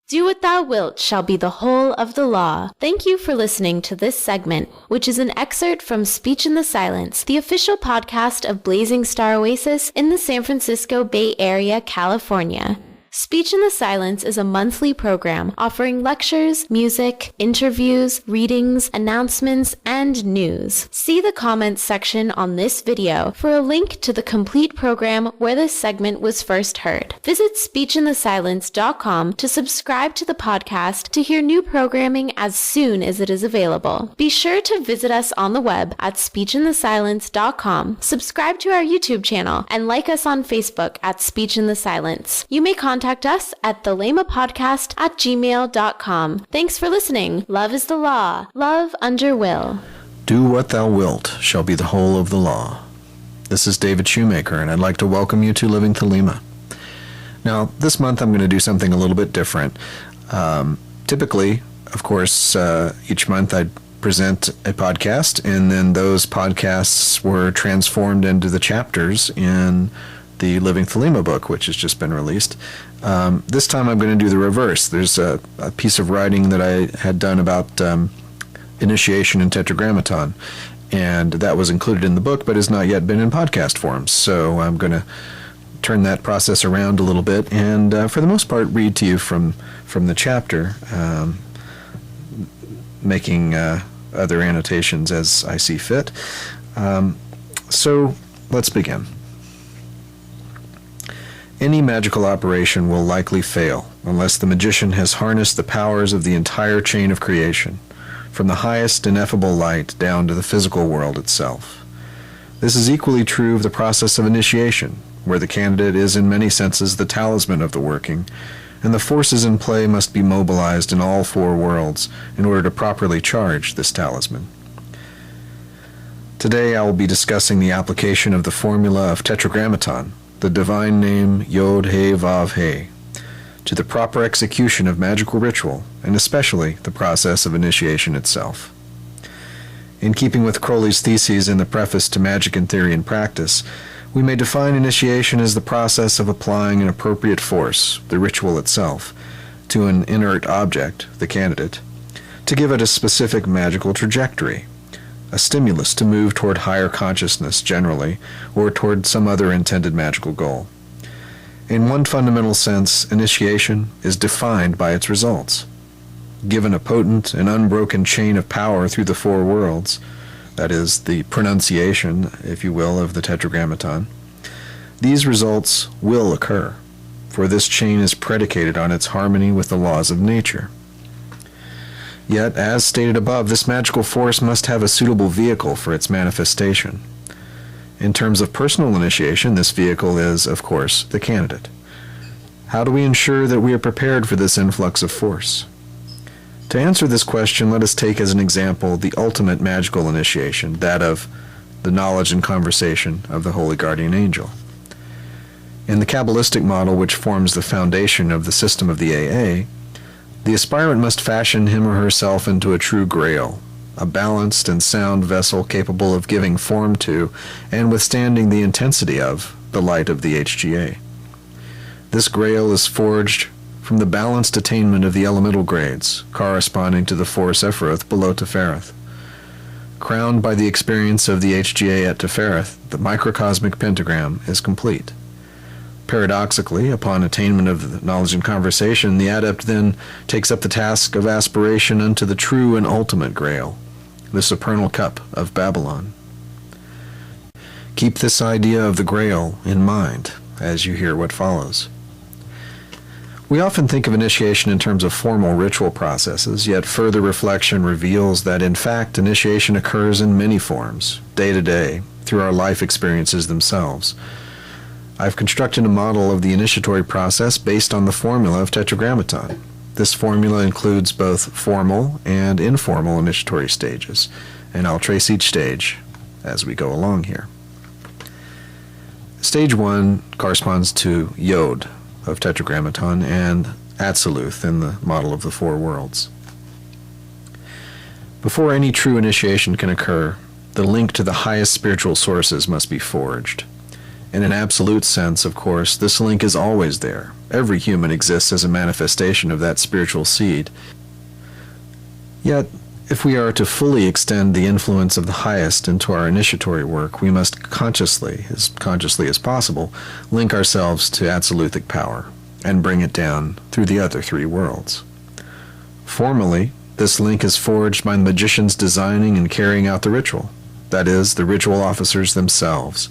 Do what thou wilt shall be the whole of the law. Thank you for listening to this segment, which is an excerpt from Speech in the Silence, the official podcast of Blazing Star Oasis in the San Francisco Bay Area, California. Speech in the Silence is a monthly program offering lectures, music, interviews, readings, announcements, and news. See the comments section on this video for a link to the complete program where this segment was first heard. Visit speechinthesilence.com to subscribe to the podcast to hear new programming as soon as it is available. Be sure to visit us on the web at speechinthesilence.com, subscribe to our YouTube channel, and like us on Facebook at Speech in the Silence. You may contact us at thelemapodcast@gmail.com. Thanks for listening. Love is the law. Love under will. Do what thou wilt shall be the whole of the law. This is David Shoemaker, and I'd like to welcome you to Living Thelema. Now, this month I'm going to do something a little bit different. Typically, of course, each month I'd present a podcast, and then those podcasts were transformed into the chapters in the Living Thelema book, which has just been released. This time I'm going to do the reverse. There's a piece of writing that I had done about initiation in Tetragrammaton, and that was included in the book but has not yet been in podcast form. So I'm going to turn that process around a little bit and for the most part read to you from the chapter, making other annotations as I see fit. So let's begin. Any magical operation will likely fail unless the magician has harnessed the powers of the entire chain of creation, from the highest ineffable light down to the physical world itself. This is equally true of the process of initiation, where the candidate is in many senses the talisman of the working, and the forces in play must be mobilized in all four worlds in order to properly charge this talisman. Today I will be discussing the application of the formula of Tetragrammaton, the divine name Yod He Vav He, to the proper execution of magical ritual, and especially the process of initiation itself. In keeping with Crowley's theses in the preface to Magic in Theory and Practice, we may define initiation as the process of applying an appropriate force, the ritual itself, to an inert object, the candidate, to give it a specific magical trajectory, a stimulus to move toward higher consciousness generally, or toward some other intended magical goal. In one fundamental sense, initiation is defined by its results. Given a potent and unbroken chain of power through the four worlds, that is, the pronunciation, if you will, of the Tetragrammaton, these results will occur, for this chain is predicated on its harmony with the laws of nature. Yet, as stated above, this magical force must have a suitable vehicle for its manifestation. In terms of personal initiation, this vehicle is, of course, the candidate. How do we ensure that we are prepared for this influx of force? To answer this question, let us take as an example the ultimate magical initiation, that of the knowledge and conversation of the Holy Guardian Angel. In the Kabbalistic model, which forms the foundation of the system of the AA, the aspirant must fashion him or herself into a true grail, a balanced and sound vessel capable of giving form to and withstanding the intensity of the light of the HGA. This grail is forged from the balanced attainment of the elemental grades, corresponding to the four Sephiroth below Tefereth. Crowned by the experience of the HGA at Tefereth, the microcosmic pentagram is complete. Paradoxically, upon attainment of the knowledge and conversation, the adept then takes up the task of aspiration unto the true and ultimate grail, the supernal cup of Babylon. Keep this idea of the grail in mind as you hear what follows. We often think of initiation in terms of formal ritual processes, yet further reflection reveals that in fact initiation occurs in many forms, day to day, through our life experiences themselves. I've constructed a model of the initiatory process based on the formula of Tetragrammaton. This formula includes both formal and informal initiatory stages, and I'll trace each stage as we go along here. Stage 1 corresponds to Yod of Tetragrammaton and Atziluth in the model of the four worlds. Before any true initiation can occur, the link to the highest spiritual sources must be forged. In an absolute sense, of course, this link is always there. Every human exists as a manifestation of that spiritual seed. Yet, if we are to fully extend the influence of the highest into our initiatory work, we must consciously as possible, link ourselves to absoluthic power and bring it down through the other three worlds. Formally, this link is forged by the magicians designing and carrying out the ritual, that is, the ritual officers themselves.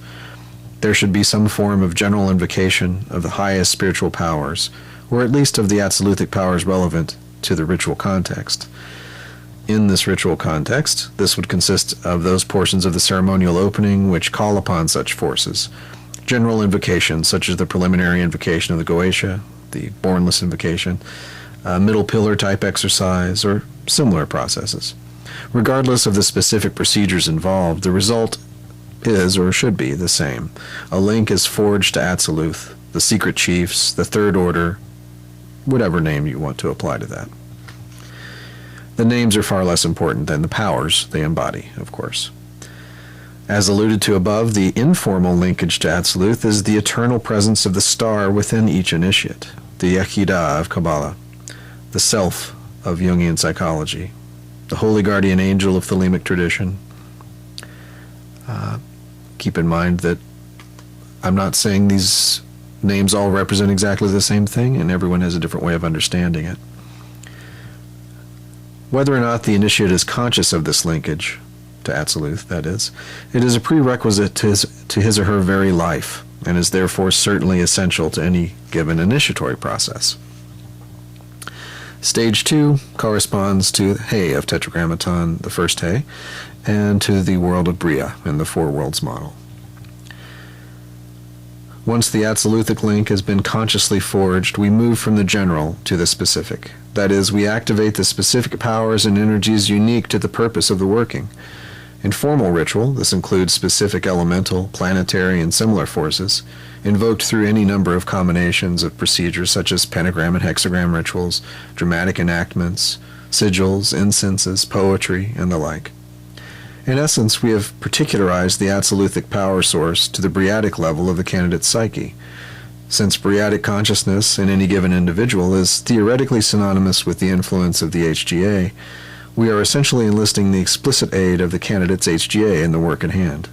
There should be some form of general invocation of the highest spiritual powers, or at least of the absoluthic powers relevant to the ritual context. In this ritual context, this would consist of those portions of the ceremonial opening which call upon such forces. General invocations, such as the preliminary invocation of the Goetia, the Bornless invocation, middle pillar type exercise, or similar processes. Regardless of the specific procedures involved, the result is or should be the same. A link is forged to Absoluth, the secret chiefs, the third order, whatever name you want to apply to that. The names are far less important than the powers they embody, of course. As alluded to above, the informal linkage to Absoluth is the eternal presence of the star within each initiate, the Yechidah of Kabbalah, the self of Jungian psychology, the holy guardian angel of Thelemic tradition. Keep in mind that I'm not saying these names all represent exactly the same thing, and everyone has a different way of understanding it. Whether or not the initiate is conscious of this linkage, to Absoluth, that is, it is a prerequisite to his or her very life, and is therefore certainly essential to any given initiatory process. Stage 2 corresponds to He of Tetragrammaton, the first He, and to the world of Bria in the Four Worlds model. Once the absoluthic link has been consciously forged, we move from the general to the specific. That is, we activate the specific powers and energies unique to the purpose of the working. In formal ritual, this includes specific elemental, planetary, and similar forces, invoked through any number of combinations of procedures such as pentagram and hexagram rituals, dramatic enactments, sigils, incenses, poetry, and the like. In essence, we have particularized the absoluthic power source to the Briatic level of the candidate's psyche. Since Briatic consciousness in any given individual is theoretically synonymous with the influence of the HGA, we are essentially enlisting the explicit aid of the candidate's HGA in the work at hand.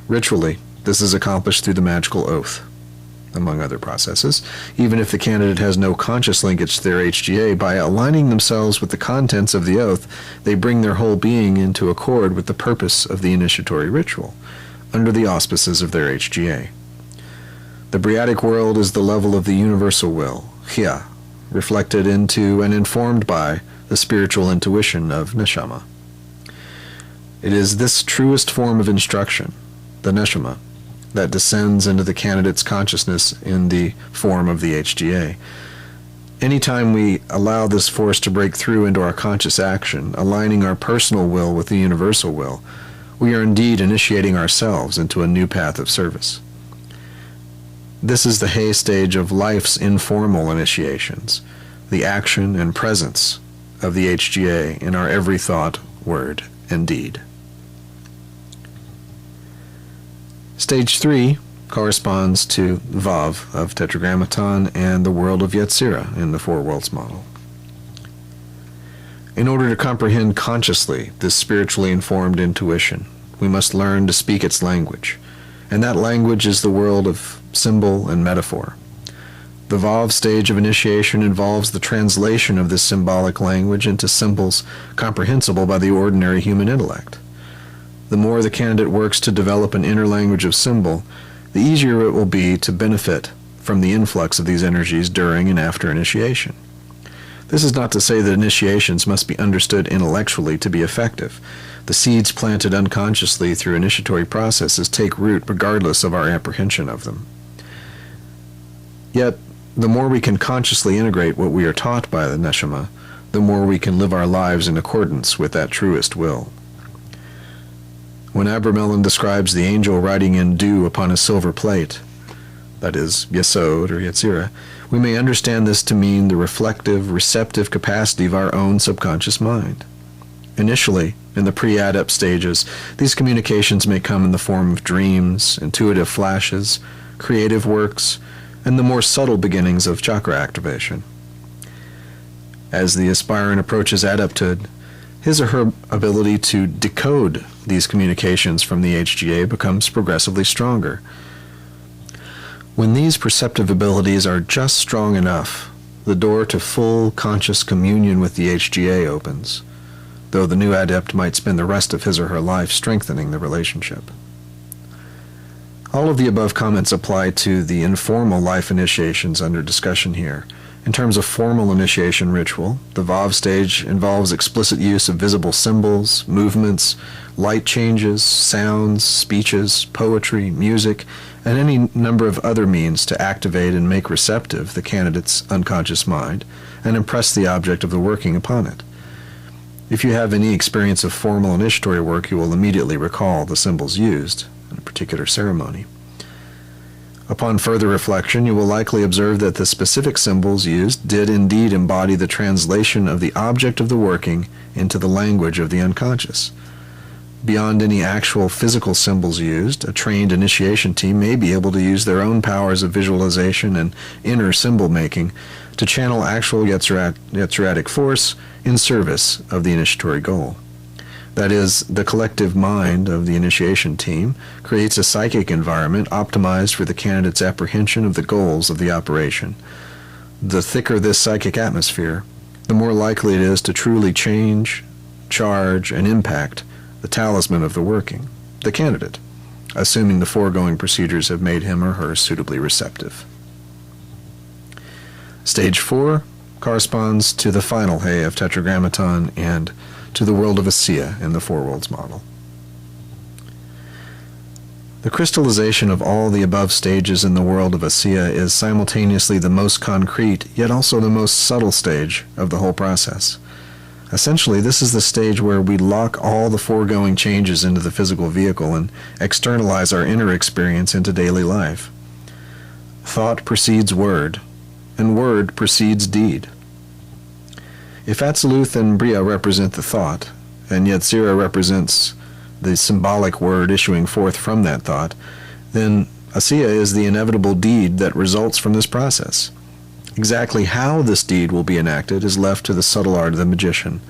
Ritually, this is accomplished through the magical oath, among other processes, even if the candidate has no conscious linkage to their HGA. By aligning themselves with the contents of the oath, they bring their whole being into accord with the purpose of the initiatory ritual, under the auspices of their HGA. The Briatic world is the level of the universal will, Chia, reflected into and informed by the spiritual intuition of Neshama. It is this truest form of instruction, the Neshama, that descends into the candidate's consciousness in the form of the HGA. Anytime we allow this force to break through into our conscious action, aligning our personal will with the universal will, we are indeed initiating ourselves into a new path of service. This is the He stage of life's informal initiations, the action and presence of the HGA in our every thought, word, and deed. Stage 3 corresponds to Vav of Tetragrammaton and the world of Yetzirah in the Four Worlds model. In order to comprehend consciously this spiritually informed intuition, we must learn to speak its language, and that language is the world of symbol and metaphor. The Vav stage of initiation involves the translation of this symbolic language into symbols comprehensible by the ordinary human intellect. The more the candidate works to develop an inner language of symbol, the easier it will be to benefit from the influx of these energies during and after initiation. This is not to say that initiations must be understood intellectually to be effective. The seeds planted unconsciously through initiatory processes take root regardless of our apprehension of them. Yet, the more we can consciously integrate what we are taught by the Neshama, the more we can live our lives in accordance with that truest will. When Abramelin describes the angel writing in dew upon a silver plate, that is, Yesod or Yetzirah, we may understand this to mean the reflective, receptive capacity of our own subconscious mind. Initially, in the pre-adept stages, these communications may come in the form of dreams, intuitive flashes, creative works, and the more subtle beginnings of chakra activation. As the aspirant approaches adepthood, his or her ability to decode these communications from the HGA becomes progressively stronger. When these perceptive abilities are just strong enough, the door to full conscious communion with the HGA opens, though the new adept might spend the rest of his or her life strengthening the relationship. All of the above comments apply to the informal life initiations under discussion here. In terms of formal initiation ritual, the VAV stage involves explicit use of visible symbols, movements, light changes, sounds, speeches, poetry, music, and any number of other means to activate and make receptive the candidate's unconscious mind and impress the object of the working upon it. If you have any experience of formal initiatory work, you will immediately recall the symbols used in a particular ceremony. Upon further reflection, you will likely observe that the specific symbols used did indeed embody the translation of the object of the working into the language of the unconscious. Beyond any actual physical symbols used, a trained initiation team may be able to use their own powers of visualization and inner symbol making to channel actual Yetziratic force in service of the initiatory goal. That is, the collective mind of the initiation team creates a psychic environment optimized for the candidate's apprehension of the goals of the operation. The thicker this psychic atmosphere, the more likely it is to truly change, charge, and impact the talisman of the working, the candidate, assuming the foregoing procedures have made him or her suitably receptive. Stage 4 corresponds to the final hay of Tetragrammaton and to the world of Asiya in the Four Worlds model. The crystallization of all the above stages in the world of Asiya is simultaneously the most concrete, yet also the most subtle stage of the whole process. Essentially, this is the stage where we lock all the foregoing changes into the physical vehicle and externalize our inner experience into daily life. Thought precedes word, and word precedes deed. If Atziluth and Bria represent the thought, and Yetzirah represents the symbolic word issuing forth from that thought, then Asiya is the inevitable deed that results from this process. Exactly how this deed will be enacted is left to the subtle art of the magician.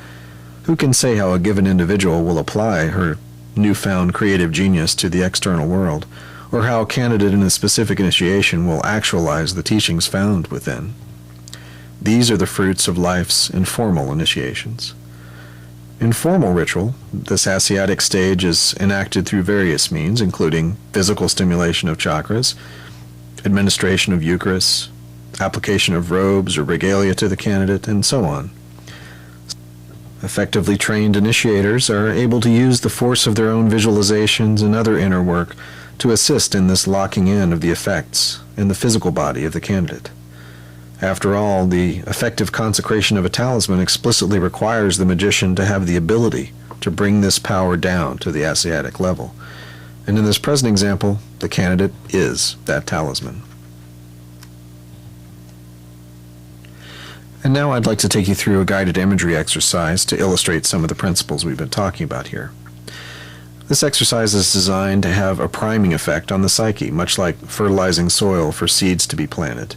Who can say how a given individual will apply her newfound creative genius to the external world, or how a candidate in a specific initiation will actualize the teachings found within? These are the fruits of life's informal initiations. In formal ritual, this Asiatic stage is enacted through various means, including physical stimulation of chakras, administration of Eucharist, application of robes or regalia to the candidate, and so on. Effectively trained initiators are able to use the force of their own visualizations and other inner work to assist in this locking in of the effects in the physical body of the candidate. After all, the effective consecration of a talisman explicitly requires the magician to have the ability to bring this power down to the Asiatic level. And in this present example, the candidate is that talisman. And now I'd like to take you through a guided imagery exercise to illustrate some of the principles we've been talking about here. This exercise is designed to have a priming effect on the psyche, much like fertilizing soil for seeds to be planted.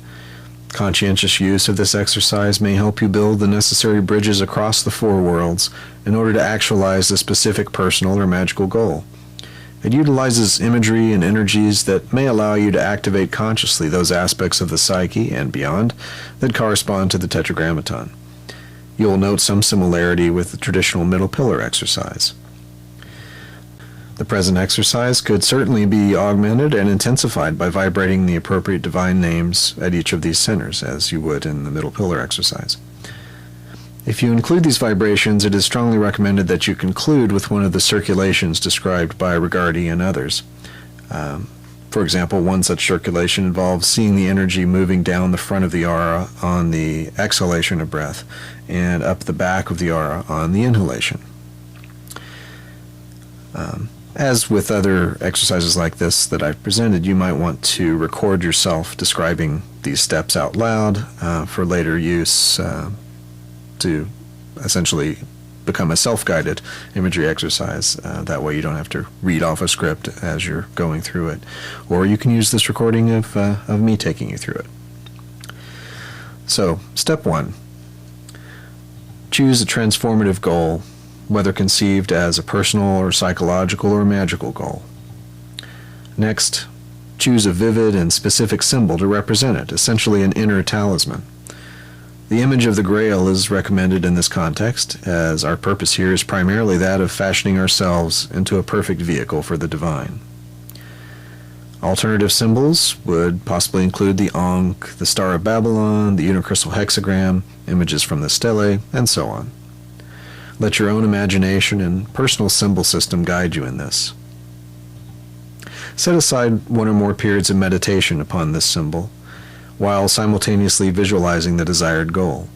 Conscientious use of this exercise may help you build the necessary bridges across the four worlds in order to actualize a specific personal or magical goal. It utilizes imagery and energies that may allow you to activate consciously those aspects of the psyche and beyond that correspond to the Tetragrammaton. You will note some similarity with the traditional middle pillar exercise. The present exercise could certainly be augmented and intensified by vibrating the appropriate divine names at each of these centers, as you would in the middle pillar exercise. If you include these vibrations, it is strongly recommended that you conclude with one of the circulations described by Rigardi and others. For example, one such circulation involves seeing the energy moving down the front of the aura on the exhalation of breath and up the back of the aura on the inhalation. As with other exercises like this that I've presented, you might want to record yourself describing these steps out loud for later use to essentially become a self-guided imagery exercise. That way you don't have to read off a script as you're going through it. Or you can use this recording of me taking you through it. So, step 1. Choose a transformative goal, whether conceived as a personal or psychological or magical goal. Next, choose a vivid and specific symbol to represent it, essentially an inner talisman. The image of the Grail is recommended in this context, as our purpose here is primarily that of fashioning ourselves into a perfect vehicle for the divine. Alternative symbols would possibly include the Ankh, the Star of Babylon, the Unicrystal Hexagram, images from the Stele, and so on. Let your own imagination and personal symbol system guide you in this. Set aside one or more periods of meditation upon this symbol, while simultaneously visualizing the desired goal.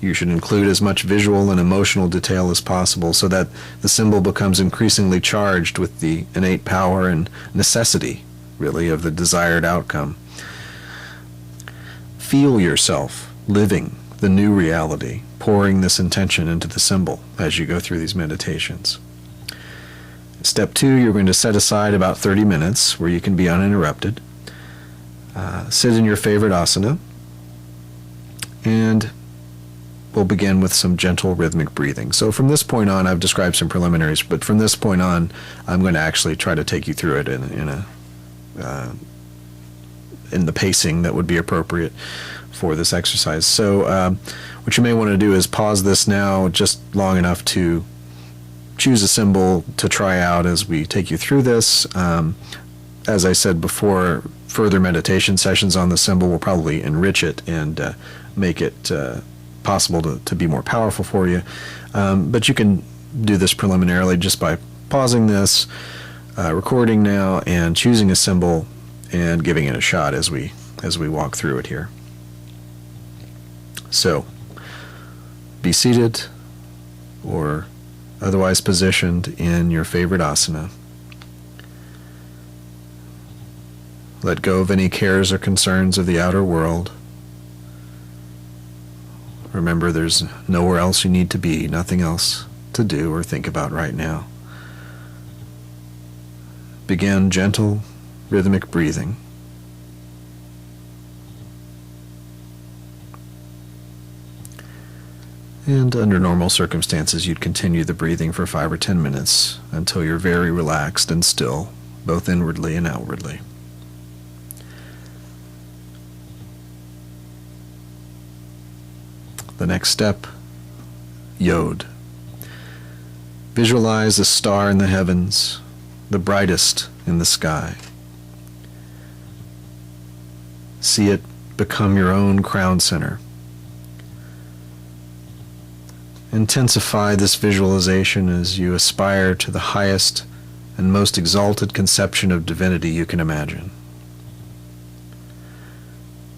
You should include as much visual and emotional detail as possible so that the symbol becomes increasingly charged with the innate power and necessity, really, of the desired outcome. Feel yourself living the new reality, pouring this intention into the symbol as you go through these meditations. Step 2, you're going to set aside about 30 minutes where you can be uninterrupted. Sit in your favorite asana, and we'll begin with some gentle rhythmic breathing. So from this point on, I've described some preliminaries, but from this point on, I'm going to actually try to take you through it in the pacing that would be appropriate for this exercise. So what you may want to do is pause this now just long enough to choose a symbol to try out as we take you through this. As I said before, further meditation sessions on the symbol will probably enrich it and make it possible to be more powerful for you. But you can do this preliminarily just by pausing this, recording now, and choosing a symbol and giving it a shot as we walk through it here. So, be seated or otherwise positioned in your favorite asana. Let go of any cares or concerns of the outer world. Remember, there's nowhere else you need to be, nothing else to do or think about right now. Begin gentle, rhythmic breathing. And under normal circumstances, you'd continue the breathing for 5 or 10 minutes until you're very relaxed and still, both inwardly and outwardly. The next step, Yod. Visualize a star in the heavens, the brightest in the sky. See it become your own crown center. Intensify this visualization as you aspire to the highest and most exalted conception of divinity you can imagine.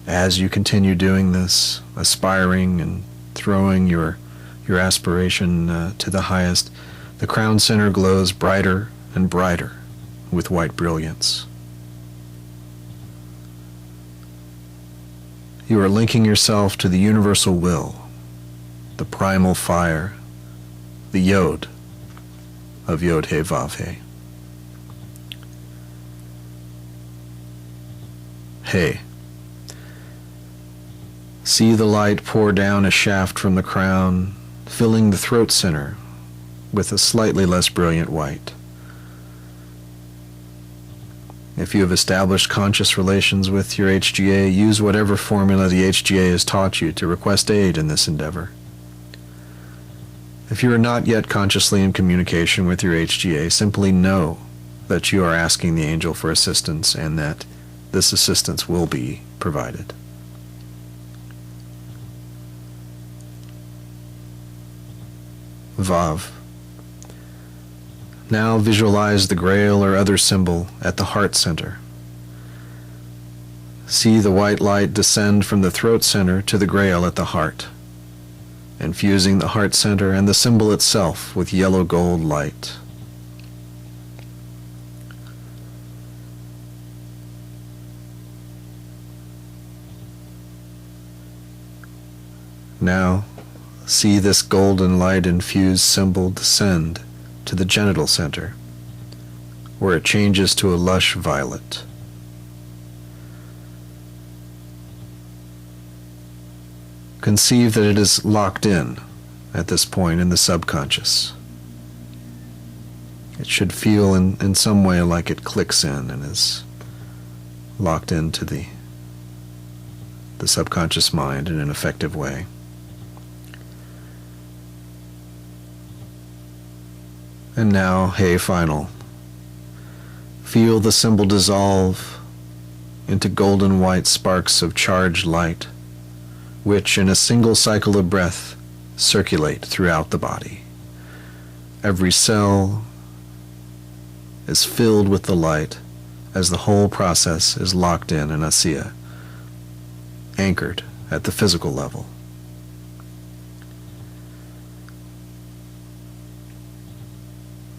As you continue doing this, aspiring and throwing your aspiration to the highest, the crown center glows brighter and brighter with white brilliance. You are linking yourself to the universal will, the primal fire, the Yod of Yod-He Vav-He. Hey. See the light pour down a shaft from the crown, filling the throat center with a slightly less brilliant white. If you have established conscious relations with your HGA, use whatever formula the HGA has taught you to request aid in this endeavor. If you are not yet consciously in communication with your HGA, simply know that you are asking the angel for assistance and that this assistance will be provided. Vav. Now visualize the Grail or other symbol at the heart center. See the white light descend from the throat center to the Grail at the heart, infusing the heart center and the symbol itself with yellow gold light. Now, see this golden light-infused symbol descend to the genital center, where it changes to a lush violet. Conceive that it is locked in at this point in the subconscious. It should feel in some way like it clicks in and is locked into the subconscious mind in an effective way. And now, hey, final. Feel the symbol dissolve into golden white sparks of charged light, which in a single cycle of breath circulate throughout the body. Every cell is filled with the light as the whole process is locked in asiya, anchored at the physical level.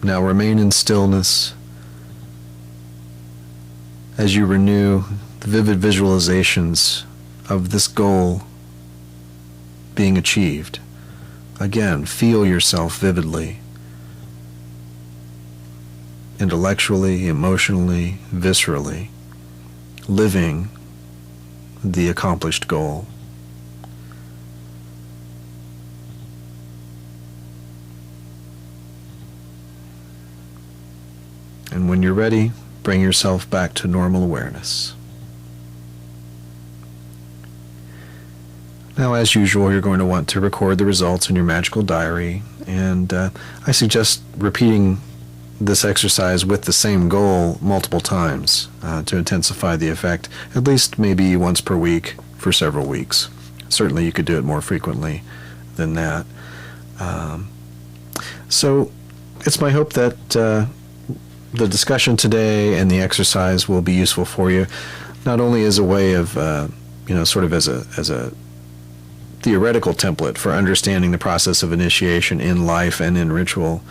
Now remain in stillness as you renew the vivid visualizations of this goal being achieved. Again, feel yourself vividly, intellectually, emotionally, viscerally, living the accomplished goal. And when you're ready, bring yourself back to normal awareness. Now, as usual, you're going to want to record the results in your magical diary, and I suggest repeating this exercise with the same goal multiple times to intensify the effect, at least maybe once per week for several weeks. Certainly you could do it more frequently than that. So it's my hope that the discussion today and the exercise will be useful for you, not only as a way of, sort of as a theoretical template for understanding the process of initiation in life and in ritual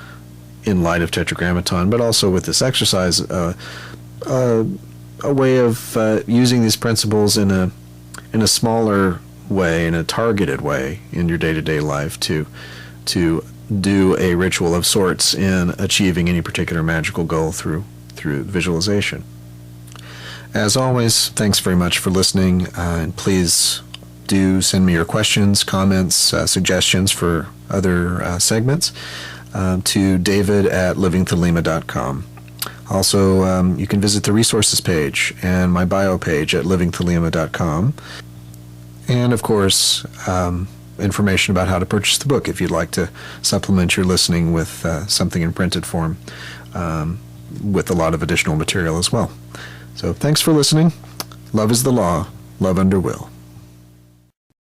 in light of Tetragrammaton, but also with this exercise, a way of using these principles in a smaller way, in a targeted way in your day-to-day life to do a ritual of sorts in achieving any particular magical goal through visualization. As always, thanks very much for listening, and please do send me your questions, comments, suggestions for other segments to david@livingthelema.com. Also, you can visit the resources page and my bio page at livingthelema.com. And of course, information about how to purchase the book if you'd like to supplement your listening with something in printed form, with a lot of additional material as well. So thanks for listening. Love is the law. Love under will.